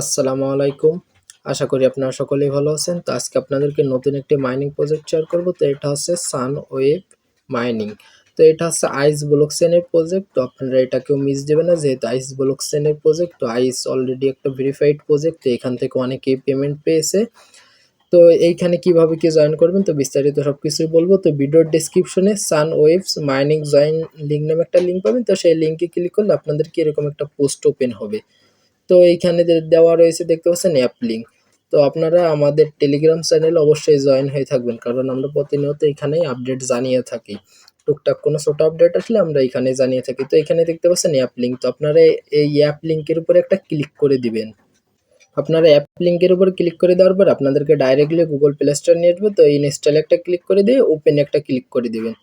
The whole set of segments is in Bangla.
আসসালামু আলাইকুম। আশা করি আপনারা সকলেই ভালো আছেন। তো আজকে আপনাদেরকে নতুন একটি মাইনিং প্রজেক্ট শেয়ার করব। তো এটা হচ্ছে সানওয়েভ মাইনিং। তো এটা হচ্ছে আইস ব্লকচেইনের প্রজেক্ট। তো আপনারা এটা কেউ মিস দেবেন না, যেহেতু আইস ব্লকচেইনের প্রজেক্ট। তো আইস অলরেডি একটা ভেরিফাইড প্রজেক্ট। তো এখান থেকে অনেকেই পেমেন্ট পেয়েছে। তো এইখানে কিভাবে কি জয়েন করবেন তো বিস্তারিত সবকিছুই বলবো। তো ভিডিওর ডেসক্রিপশনে সানওয়েভস মাইনিং জয়েন লিঙ্ক নামে একটা লিঙ্ক পাবেন। তো সেই লিঙ্কে ক্লিক করলে আপনাদেরকে এরকম একটা পোস্ট ওপেন হবে। তো এইখানে দেওয়া রয়েছে, দেখতে পাচ্ছেন অ্যাপ লিঙ্ক। তো আপনারা আমাদের টেলিগ্রাম চ্যানেলে অবশ্যই জয়েন হয়ে থাকবেন, কারণ আমরা প্রতিনিয়ত এখানে আপডেট জানিয়ে থাকি। টুকটাক কোনো ছোট আপডেট আসলে আমরা এখানে জানিয়ে থাকি। তো এখানে দেখতে পাচ্ছেন অ্যাপ লিঙ্ক। তো আপনারা এই অ্যাপ লিঙ্কের উপরে একটা ক্লিক করে দিবেন। আপনারা অ্যাপ লিঙ্কের উপর ক্লিক করে দেওয়ার পর আপনাদেরকে ডাইরেক্টলি গুগল প্লে স্টোর নিয়ে আসবে। তো ইনস্টলে একটা ক্লিক করে দিয়ে ওপেন একটা ক্লিক করে দিবেন।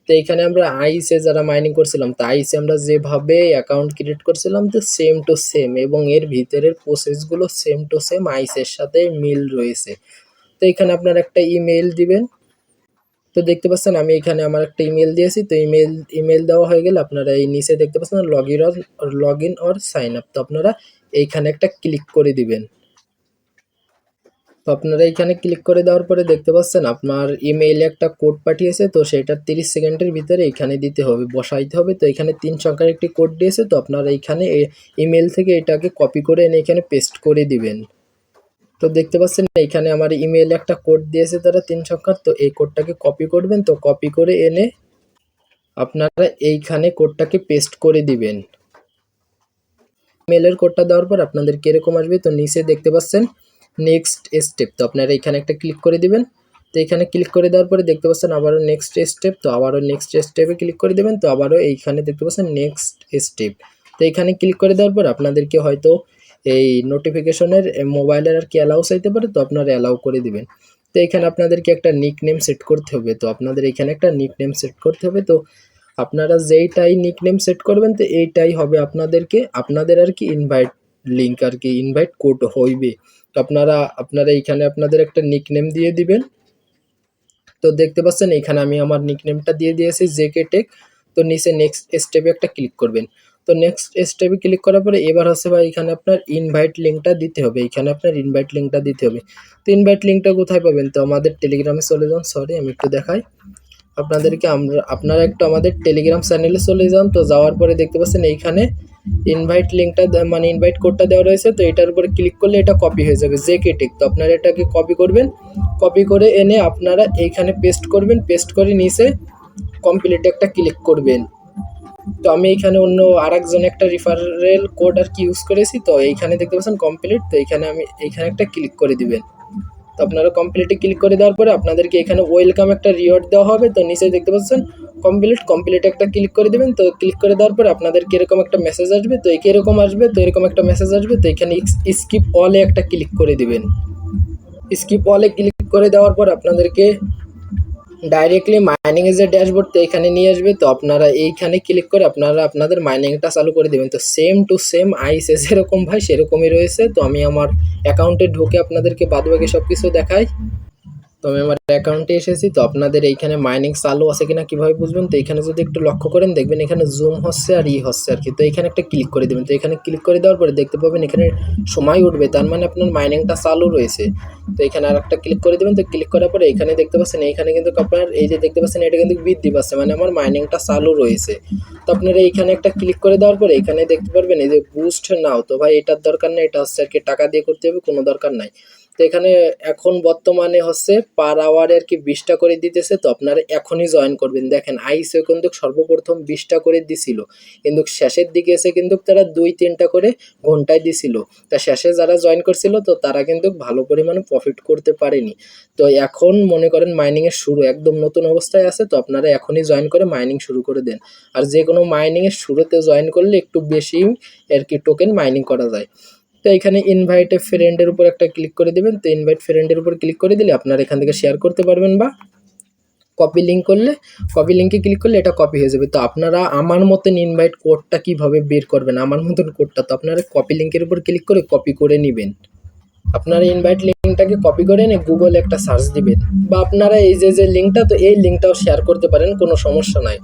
তো এখানে আমরা আইসে যারা মাইনিং করছিলাম, তো আইসে আমরা যেভাবে অ্যাকাউন্ট ক্রিয়েট করছিলাম তো সেম টু সেম, এবং এর ভিতরের প্রসেসগুলো সেম টু সেম আইসের সাথে মিল রয়েছে। তো এখানে আপনার একটা ইমেল দিবেন। তো দেখতে পাচ্ছেন আমি এখানে আমার একটা ইমেল দিয়েছি। তো ইমেল দেওয়া হয়ে গেলে আপনারা এই নিচে দেখতে পাচ্ছেন log in or sign up. তো আপনারা এইখানে একটা ক্লিক করে দিবেন। তো আপনারা এখানে ক্লিক করে দেওয়ার পরে দেখতে পাচ্ছেন আপনার ইমেইলে একটা কোড পাঠিয়েছে। তো সেটা 30 সেকেন্ডের ভিতরে এখানে দিতে হবে, বসাইতে হবে। তো এখানে 3 সংখ্যার একটি কোড দিয়েছে। তো আপনারা এইখানে ইমেল থেকে এটাকে কপি করে এনে এখানে পেস্ট করে দিবেন। তো দেখতে পাচ্ছেন এইখানে আমার ইমেইলে একটা কোড দিয়েছে তারা 3 সংখ্যার। তো এই কোডটাকে কপি করবেন। তো কপি করে এনে আপনারা এইখানে কোডটাকে পেস্ট করে দিবেন। মেলের কোডটা দেওয়ার পর আপনাদের কিরকম আসবে, তো নিচে দেখতে পাচ্ছেন নেক্সট স্টেপ। তো আপনারা এখানে একটা ক্লিক করে দিবেন। তো এখানে ক্লিক করে দেওয়ার পরে দেখতে পাচ্ছেন আবারও নেক্সট স্টেপ। তো আবারও নেক্সট স্টেপে ক্লিক করে দেবেন। তো আবারও এইখানে দেখতে পাচ্ছেন নেক্সট স্টেপ। তো এখানে ক্লিক করে দেওয়ার পর আপনাদেরকে হয়তো এই নোটিফিকেশনের মোবাইলের আর কি অ্যালাউ চাইতে পারে। তো আপনারা অ্যালাউ করে দিবেন। তো এখানে আপনাদেরকে একটা নিক নেম সেট করতে হবে। তো আপনাদের এখানে একটা নিক নেম সেট করতে হবে। তো আপনারা যেইটাই নিকনেম সেট করবেন তো এইটাই হবে আপনাদের আর কি ইনভাইট লিঙ্ক আর কি ইনভাইট কোড হইবে। তো আপনারা এইখানে আপনাদের একটা নিকনেম দিয়ে দিবেন। তো দেখতে পাচ্ছেন এখানে আমি আমার নিকনেমটা দিয়ে দিয়েছি জেকে টেক। তো নিচে নেক্সট স্টেপে একটা ক্লিক করবেন। তো নেক্সট স্টেপে ক্লিক করার পরে এবার হচ্ছে ভাই এখানে আপনার ইনভাইট লিঙ্কটা দিতে হবে। এখানে আপনার ইনভাইট লিঙ্কটা দিতে হবে। তো ইনভাইট লিঙ্কটা কোথায় পাবেন, তো আমাদের টেলিগ্রামে চলে যান। সরি আমি একটু দেখাই আপনাদেরকে। আপনারা একটু আমাদের টেলিগ্রাম চ্যানেলে চলে যান। তো যাওয়ার পরে দেখতে পাচ্ছেন এইখানে ইনভাইট লিঙ্কটা মানে ইনভাইট কোডটা দেওয়া রয়েছে। তো এটার উপরে ক্লিক করলে এটা কপি হয়ে যাবে জেকে টেক। তো আপনারা এটাকে কপি করবেন, কপি করে এনে আপনারা এইখানে পেস্ট করবেন। পেস্ট করে নিচে কমপ্লিট একটা ক্লিক করবেন। তো আমি এখানে অন্য আরেকজন একটা রিফারেল কোড আর কি ইউজ করেছি। তো এইখানে দেখতে পাচ্ছেন কমপ্লিট। তো এইখানে একটা ক্লিক করে দিবেন। তো আপনারা কমপ্লিটে ক্লিক করে দেওয়ার পরে আপনাদেরকে এখানে ওয়েলকাম একটা রিওয়ার্ড দেওয়া হবে। তো নিচে দেখতে পাচ্ছেন কমপ্লিট একটা ক্লিক করে দেবেন। তো ক্লিক করে দেওয়ার পরে আপনাদেরকে এরকম একটা মেসেজ আসবে। তো এরকম আসবে, তো এরকম একটা মেসেজ আসবে। তো এখানে স্কিপ অলে একটা ক্লিক করে দিবেন। স্কিপ অলে ক্লিক করে দেওয়ার পর আপনাদেরকে ডাইরেক্টলি মাইনিং এর যে ড্যাশবোর্ড তো এখানে নিয়ে আসবে। তো আপনারা এইখানে ক্লিক করে আপনারা আপনাদের মাইনিংটা চালু করে দেবেন। তো সেম টু সেম আইসে যেরকম ভাই সেরকমই রয়েছে। তো আমি আমার অ্যাকাউন্টে ঢুকে আপনাদেরকে বাদবাকি সব কিছু দেখাই। তো আমি আমার অ্যাকাউন্টে এসেছি। তো আপনাদের এইখানে মাইনিং চালু আছে কিনা কিভাবে বুঝবেন, তো এখানে যদি একটু লক্ষ্য করেন দেখবেন এখানে জুম হচ্ছে আর হচ্ছে আর কি। তো এখানে একটা ক্লিক করে দেবেন। তো এখানে ক্লিক করে দেওয়ার পরে দেখতে পাবেন এখানে সময় উঠবে, তার মানে আপনার মাইনিংটা চালু রয়েছে। তো এখানে আর একটা ক্লিক করে দেবেন। তো ক্লিক করার পরে এখানে দেখতে পাচ্ছেন এইখানে কিন্তু আপনার এই যে দেখতে পাচ্ছেন এটা কিন্তু বৃদ্ধি পাচ্ছে, মানে আমার মাইনিংটা চালু রয়েছে। তো আপনারা এইখানে একটা ক্লিক করে দেওয়ার পরে এখানে দেখতে পারবেন এই যে বুস্ট নাও। তো ভাই এটার দরকার নেই, এটা হচ্ছে আর কি টাকা দিয়ে করতে হবে, কোনো দরকার নাই। তো এখানে এখন বর্তমানে হচ্ছে পার আওয়ারে আর কি 20টা করে দিতেছে। তো আপনারা এখনই জয়েন করবেন। দেখেন আইসে কিন্তু সর্বপ্রথম 20টা করে দিছিল, কিন্তু শেষের দিকে এসে কিন্তু তারা 2-3টা করে ঘন্টায় দিছিল। তা শেষে যারা জয়েন করছিল তো তারা কিন্তু ভালো পরিমাণে প্রফিট করতে পারেনি। তো এখন মনে করেন মাইনিং এর শুরু একদম নতুন অবস্থায় আছে। তো আপনারা এখনই জয়েন করে মাইনিং শুরু করে দেন। আর যে কোনো মাইনিং এর শুরুতে জয়েন করলে একটু বেশি আর কি টোকেন মাইনিং করা যায়। তো এখানে ইনভাইট এ ফ্রেন্ডের উপর একটা ক্লিক করে দিবেন। তো ইনভাইট ফ্রেন্ডের উপর ক্লিক করে দিলে আপনারা এখান থেকে শেয়ার করতে পারবেন, বা কপি লিঙ্কে ক্লিক করলে এটা কপি হয়ে যাবে। তো আপনারা আমার মতন ইনভাইট কোডটা কিভাবে বের করবেন, আমার মতন কোডটা তো আপনারা কপি লিঙ্কের উপর ক্লিক করে কপি করে নেবেন। আপনারা ইনভাইট লিঙ্কটাকে কপি করে নিয়ে গুগলে একটা সার্চ দিবেন, বা আপনারা এই যে লিঙ্কটা, তো এই লিঙ্কটাও শেয়ার করতে পারেন, কোনো সমস্যা নাই।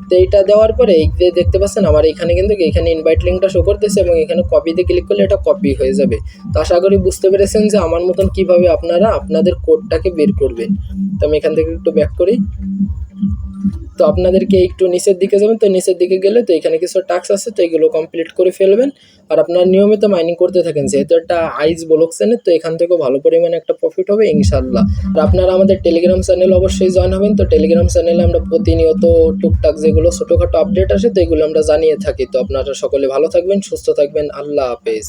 তো এইটা দেওয়ার পরে এই যে দেখতে পাচ্ছেন আমার এখানে কিন্তু এখানে ইনভাইট লিঙ্কটা শো করতেছে এবং এখানে কপিতে ক্লিক করলে এটা কপি হয়ে যাবে। তো আশা করি বুঝতে পেরেছেন যে আমার মতন কিভাবে আপনারা আপনাদের কোডটাকে বের করবেন। তো আমি এখান থেকে একটু ব্যাক করি। তো আপনাদেরকে একটু নিচের দিকে যাবেন, তো নিচের দিকে গেলে তো এখানে কিছু টাস্ক আছে, তো এগুলো কমপ্লিট করে ফেলবেন। আর আপনারা নিয়মিত মাইনিং করতে থাকেন, যেহেতু একটা আইস ব্লক চেনের, তো এখান থেকেও ভালো পরিমাণে একটা প্রফিট হবে ইনশাল্লাহ। আর আপনারা আমাদের টেলিগ্রাম চ্যানেল অবশ্যই জয়েন হবেন। তো টেলিগ্রাম চ্যানেলে আমরা প্রতিনিয়ত টুকটাক যেগুলো ছোটোখাটো আপডেট আসে, তো এগুলো আমরা জানিয়ে থাকি। তো আপনারা সকলে ভালো থাকবেন, সুস্থ থাকবেন, আল্লাহ হাফেজ।